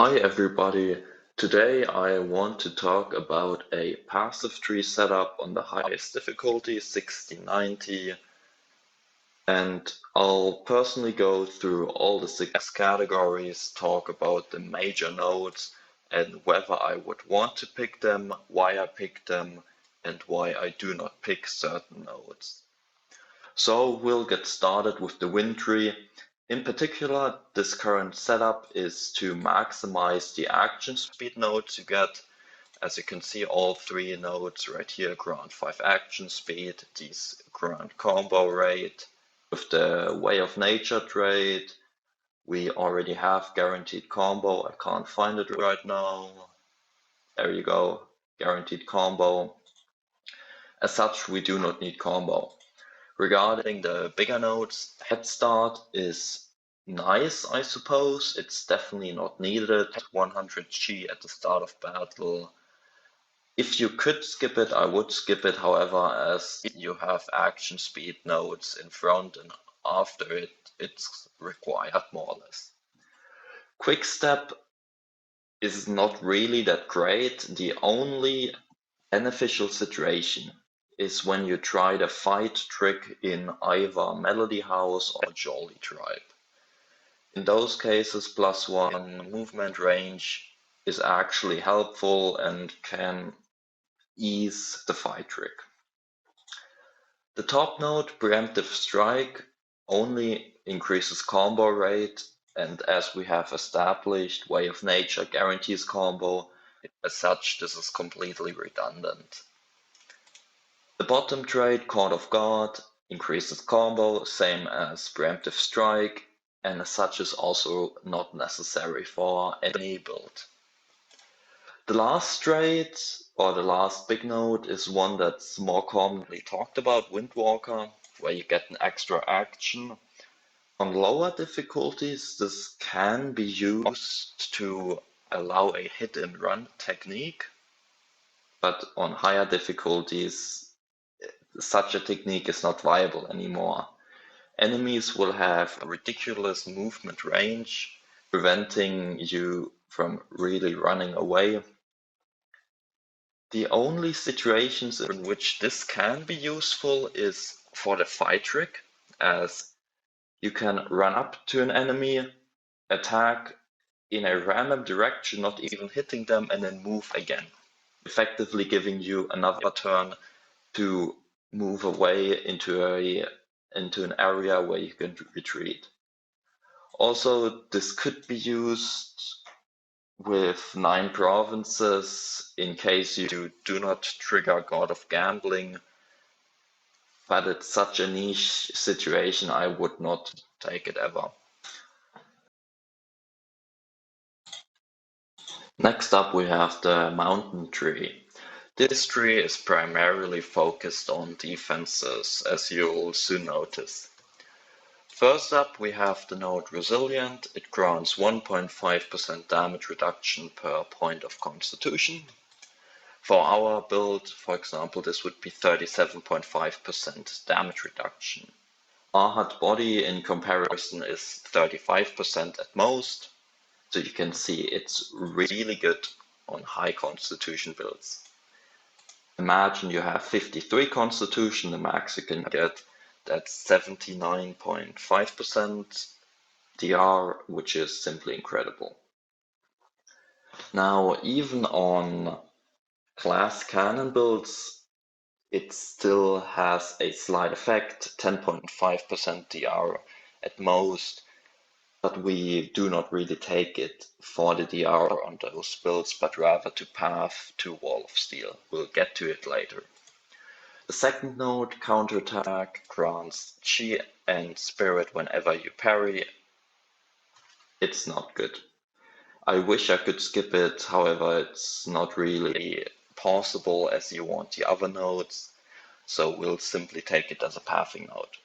Hi everybody, today I want to talk about a passive tree setup on the highest difficulty, 6090, and I'll personally go through all the 6 categories, talk about the major nodes and whether I would want to pick them, why I pick them, and why I do not pick certain nodes. So we'll get started with the Yin Tree. In particular, this current setup is to maximize the action speed nodes you get. As you can see, all 3 nodes right here grant 5 action speed, these grant combo rate. With the Way of Nature trait, we already have guaranteed combo. I can't find it right now. There you go, guaranteed combo. As such, we do not need combo. Regarding the bigger nodes, Head Start is nice, I suppose. It's definitely not needed. 100 G at the start of battle. If you could skip it, I would skip it, however, as you have action speed nodes in front and after it, it's required more or less. Quick Step is not really that great. The only beneficial situation is when you try the fight trick in either Melody House or Jolly Tribe. In those cases, +1 movement range is actually helpful and can ease the fight trick. The top node, Preemptive Strike, only increases combo rate, and as we have established, Way of Nature guarantees combo. As such, this is completely redundant. The bottom trait, Court of God, increases combo, same as Preemptive Strike, and as such is also not necessary for any build. The last trait, or the last big node, is one that's more commonly talked about, Windwalker, where you get an extra action. On lower difficulties, this can be used to allow a hit and run technique, but on higher difficulties, such a technique is not viable anymore. Enemies will have a ridiculous movement range, preventing you from really running away. The only situations in which this can be useful is for the fight trick, as you can run up to an enemy, attack in a random direction, not even hitting them, and then move again, effectively giving you another turn to move away into an area where you can retreat. Also, this could be used with 9 provinces in case you do not trigger God of Gambling, but it's such a niche situation, I would not take it ever. Next up we have the Mountain Tree. This tree is primarily focused on defenses, as you'll soon notice. First up we have the node Resilient. It grants 1.5% damage reduction per point of constitution. For our build, for example, this would be 37.5% damage reduction. Arhat body in comparison is 35% at most, so you can see it's really good on high constitution builds. Imagine you have 53 constitution, the max you can get, that's 79.5% DR, which is simply incredible. Now, even on class cannon builds, it still has a slight effect, 10.5% DR at most, but we do not really take it for the DR on those builds, but rather to path to Wall of Steel. We'll get to it later. The second node, Counterattack, grants Chi and Spirit whenever you parry. It's not good. I wish I could skip it, however it's not really possible as you want the other nodes, so we'll simply take it as a pathing node.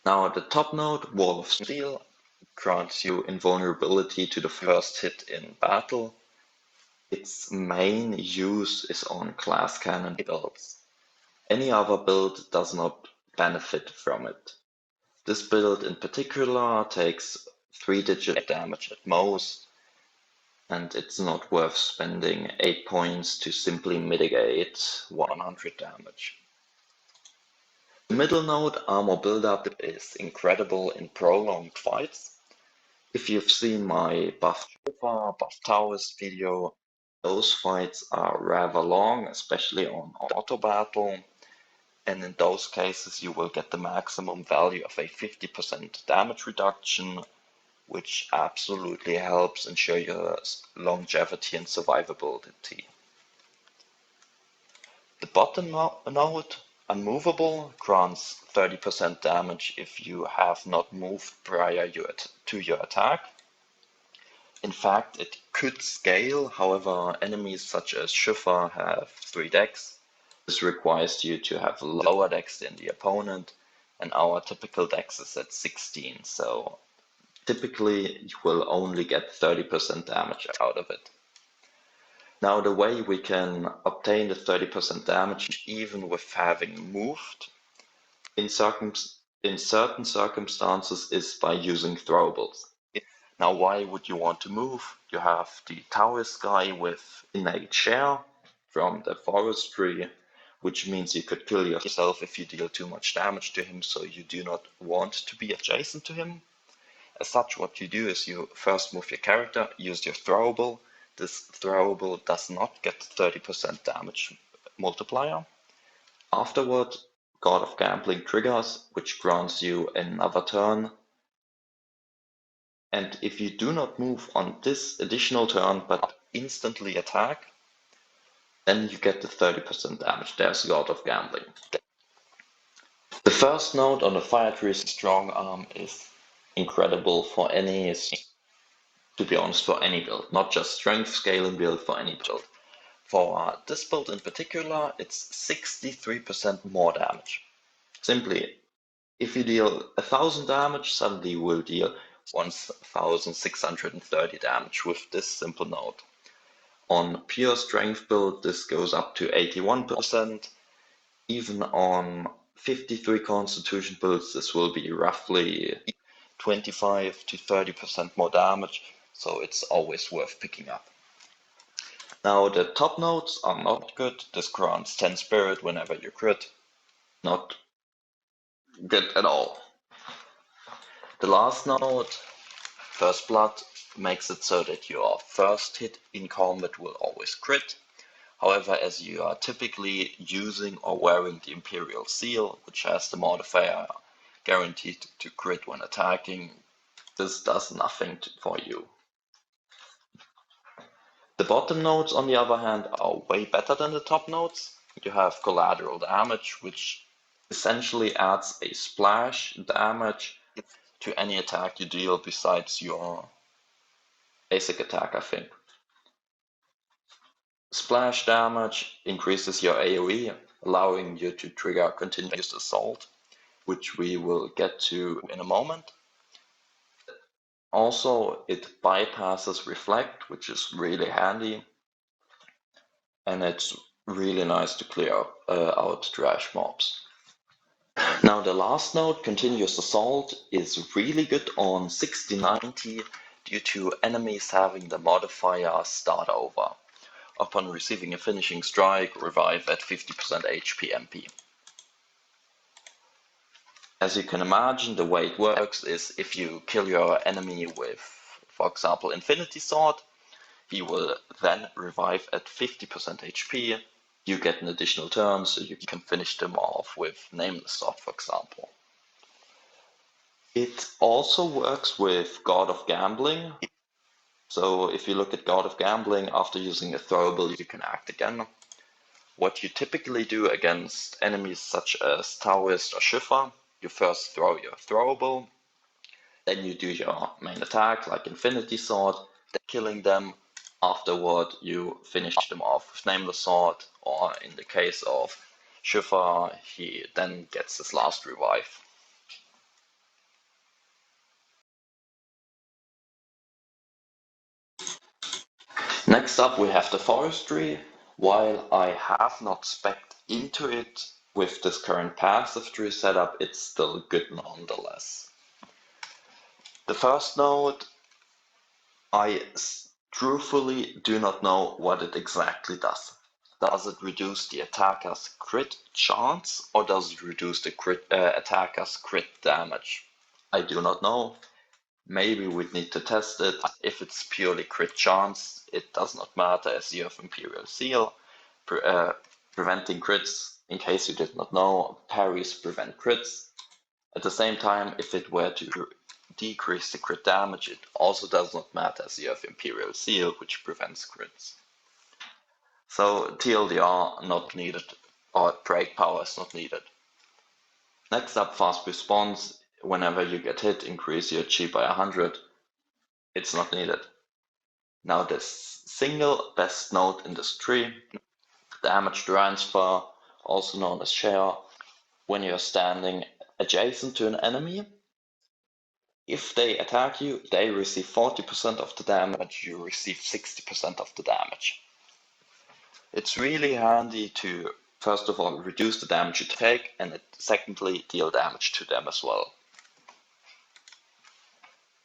Now the top node, Wall of Steel, grants you invulnerability to the first hit in battle. Its main use is on class cannon builds. Any other build does not benefit from it. This build in particular takes 3-digit damage at most, and it's not worth spending 8 points to simply mitigate 100 damage. The middle node armor buildup is incredible in prolonged fights. If you've seen my buff Shofar, buff Taoist video, those fights are rather long, especially on auto battle, and in those cases you will get the maximum value of a 50% damage reduction, which absolutely helps ensure your longevity and survivability. The bottom node, Unmovable, grants 30% damage if you have not moved prior to your attack. In fact, it could scale, however, enemies such as Shuffa have 3 decks. This requires you to have lower decks than the opponent, and our typical dex is at 16, so typically you will only get 30% damage out of it. Now the way we can obtain the 30% damage even with having moved in certain circumstances is by using throwables. Now why would you want to move? You have the Taoist guy with innate share from the forestry, which means you could kill yourself if you deal too much damage to him, so you do not want to be adjacent to him. As such, what you do is you first move your character, use your throwable. This throwable does not get 30% damage multiplier. Afterward, God of Gambling triggers, which grants you another turn. And if you do not move on this additional turn but instantly attack, then you get the 30% damage. There's God of Gambling. The first node on the Fire Tree's strong arm is incredible for any, to be honest, for any build, not just strength scaling build, for any build. For this build in particular, it's 63% more damage. Simply, if you deal 1000 damage, suddenly you will deal 1630 damage with this simple node. On pure strength build, this goes up to 81%. Even on 53 constitution builds, this will be roughly 25 to 30% more damage, so it's always worth picking up. Now the top nodes are not good. This grants 10 spirit whenever you crit. Not good at all. The last node, First Blood, makes it so that your first hit in combat will always crit. However, as you are typically using or wearing the Imperial Seal, which has the modifier guaranteed to crit when attacking, this does nothing for you. The bottom nodes, on the other hand, are way better than the top nodes. You have collateral damage, which essentially adds a splash damage to any attack you deal besides your basic attack, I think. Splash damage increases your AoE, allowing you to trigger continuous assault, which we will get to in a moment. Also, it bypasses Reflect, which is really handy, and it's really nice to clear out trash mobs. Now the last node, Continuous Assault, is really good on 60-90 due to enemies having the modifier Start Over. Upon receiving a finishing strike, revive at 50% HP MP. As you can imagine, the way it works is if you kill your enemy with, for example, Infinity Sword, he will then revive at 50% HP. You get an additional turn, so you can finish them off with Nameless Sword, for example. It also works with God of Gambling. So if you look at God of Gambling, after using a throwable, you can act again. What you typically do against enemies such as Taoist or Schiffer, you first throw your throwable, then you do your main attack like Infinity Sword, then killing them. Afterward, you finish them off with Nameless Sword, or in the case of Schiffer, he then gets his last revive. Next up we have the Forestry. While I have not spec'd into it with this current passive tree setup, it's still good nonetheless. The first node, I Truthfully, do not know what it exactly does. Does it reduce the attacker's crit chance, or does it reduce the attacker's crit damage? I do not know. Maybe we'd need to test it. If it's purely crit chance, it does not matter as you have Imperial Seal. Preventing crits, in case you did not know, parries prevent crits. At the same time, if it were to decrease the crit damage, it also does not matter as you have Imperial Seal, which prevents crits. So TLDR not needed, or break power is not needed. Next up, fast response. Whenever you get hit, increase your chi by 100. It's not needed. Now the single best node in this tree, damage transfer, also known as share. When you're standing adjacent to an enemy, if they attack you, they receive 40% of the damage, you receive 60% of the damage. It's really handy to, first of all, reduce the damage you take, and secondly, deal damage to them as well.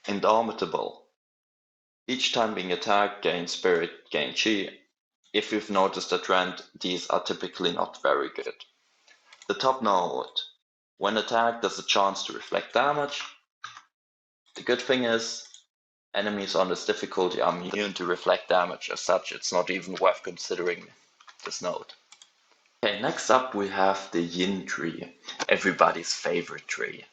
Indomitable. Each time being attacked, gain spirit, gain chi. If you've noticed a trend, these are typically not very good. The top node. When attacked, there's a chance to reflect damage. The good thing is, enemies on this difficulty are immune to reflect damage. As such, it's not even worth considering this node. Okay, next up we have the Yin Tree, everybody's favorite tree.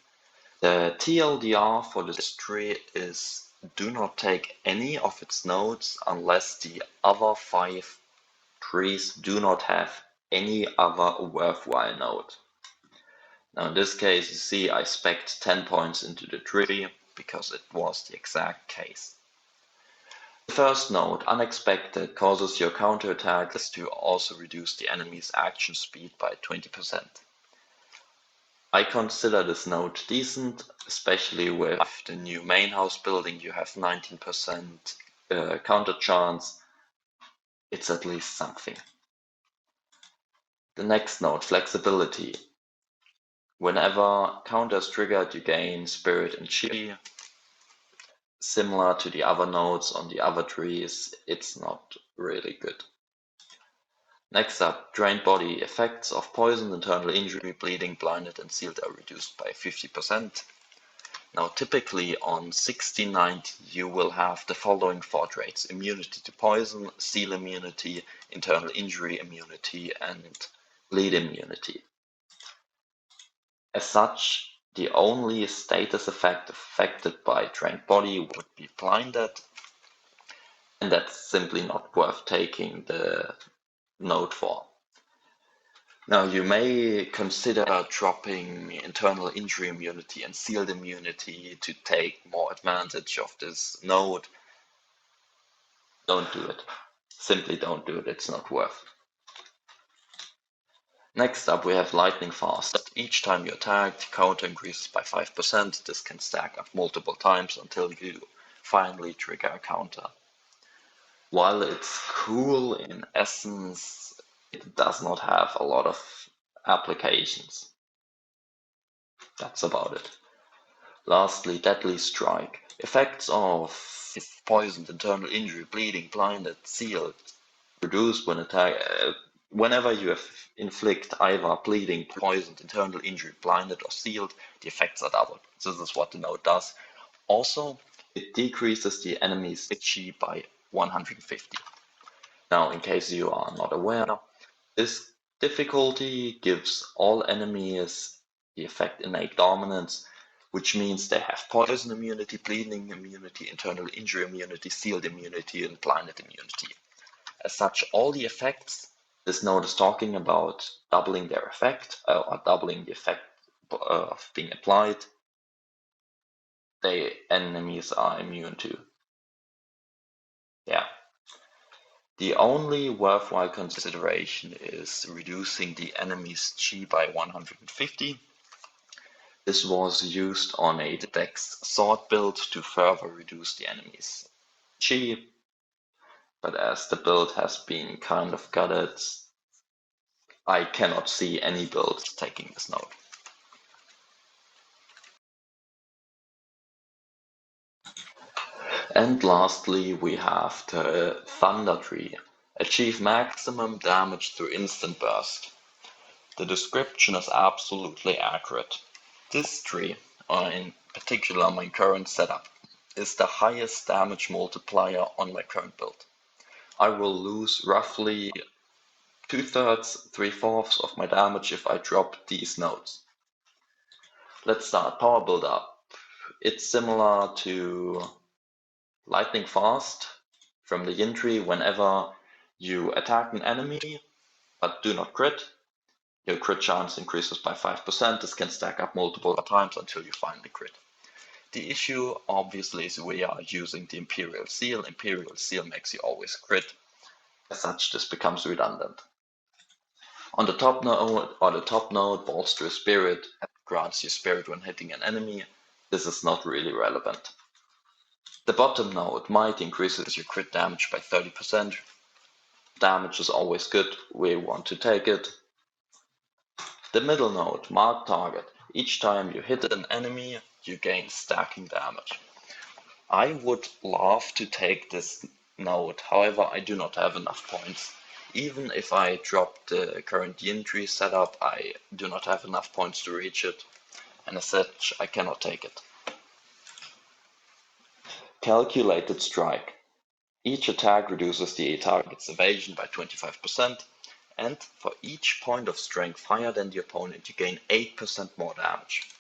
The TLDR for this tree is do not take any of its nodes unless the other 5 trees do not have any other worthwhile node. Now in this case, you see I spec'd 10 points into the tree because it was the exact case. The first node, Unexpected, causes your counterattacks to also reduce the enemy's action speed by 20%. I consider this node decent, especially with the new main house building. You have 19% counter chance. It's at least something. The next node, Flexibility. Whenever counter is triggered, you gain Spirit and Chi. Similar to the other nodes on the other trees, it's not really good. Next up, Drained Body. Effects of poison, internal injury, bleeding, blinded, and sealed are reduced by 50%. Now, typically on 1690, you will have the following 4 traits: immunity to poison, seal immunity, internal injury immunity, and bleed immunity. As such, the only status effect affected by Drained Body would be blinded, and that's simply not worth taking the node for. Now, you may consider dropping internal injury immunity and sealed immunity to take more advantage of this node. Don't do it. Simply don't do it, it's not worth. Next up we have Lightning Fast. Each time you attack, the counter increases by 5%. This can stack up multiple times until you finally trigger a counter. While it's cool in essence, it does not have a lot of applications. That's about it. Lastly, Deadly Strike. Effects of poisoned, internal injury, bleeding, blinded, sealed, reduced when whenever you inflict either bleeding, poisoned, internal injury, blinded, or sealed, the effects are doubled. This is what the node does. Also, it decreases the enemy's chi by 150. Now, in case you are not aware, this difficulty gives all enemies the effect Innate Dominance, which means they have poison immunity, bleeding immunity, internal injury immunity, sealed immunity, and blinded immunity. As such, all the effects this node is talking about doubling their effect, or doubling the effect of being applied, the enemies are immune to. Yeah. The only worthwhile consideration is reducing the enemy's chi by 150. This was used on a Dex sword build to further reduce the enemy's chi, but as the build has been kind of gutted, I cannot see any builds taking this node. And lastly, we have the Thunder Tree. Achieve maximum damage through instant burst. The description is absolutely accurate. This tree, or in particular my current setup, is the highest damage multiplier on my current build. I will lose roughly 2/3, 3/4 of my damage if I drop these nodes. Let's start power build up. It's similar to lightning fast from the Yin Tree. Whenever you attack an enemy but do not crit, your crit chance increases by 5%. This can stack up multiple times until you finally crit. The issue obviously is we are using the Imperial Seal. Imperial Seal makes you always crit. As such, this becomes redundant. On the top node, Bolsterous Spirit grants you spirit when hitting an enemy. This is not really relevant. The bottom node, Might, increases your crit damage by 30%. Damage is always good, we want to take it. The middle node, Mark Target. Each time you hit an enemy, you gain stacking damage. I would love to take this node, however I do not have enough points. Even if I drop the current Yin Tree setup, I do not have enough points to reach it, and as such I cannot take it. Calculated Strike. Each attack reduces the target's evasion by 25%, and for each point of strength higher than the opponent, you gain 8% more damage.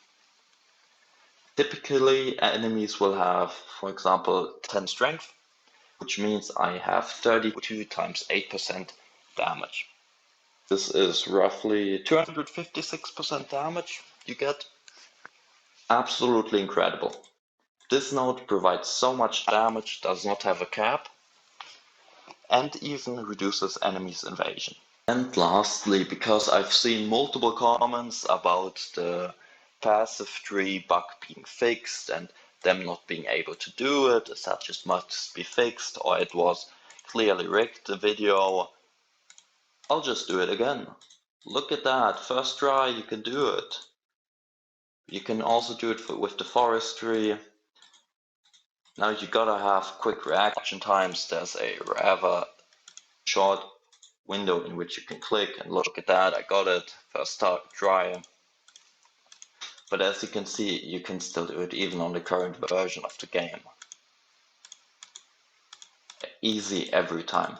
Typically, enemies will have, for example, 10 strength, which means I have 32 times 8% damage. This is roughly 256% damage you get. Absolutely incredible. This node provides so much damage, does not have a cap, and even reduces enemies' invasion. And lastly, because I've seen multiple comments about the passive tree bug being fixed and them not being able to do it, as such it must be fixed, or it was clearly rigged, the video, I'll just do it again. Look at that, first try, you can do it. You can also do it with the forestry. Now you gotta have quick reaction times. There's a rather short window in which you can click and look at that, I got it, first try. But as you can see, you can still do it even on the current version of the game. Easy every time.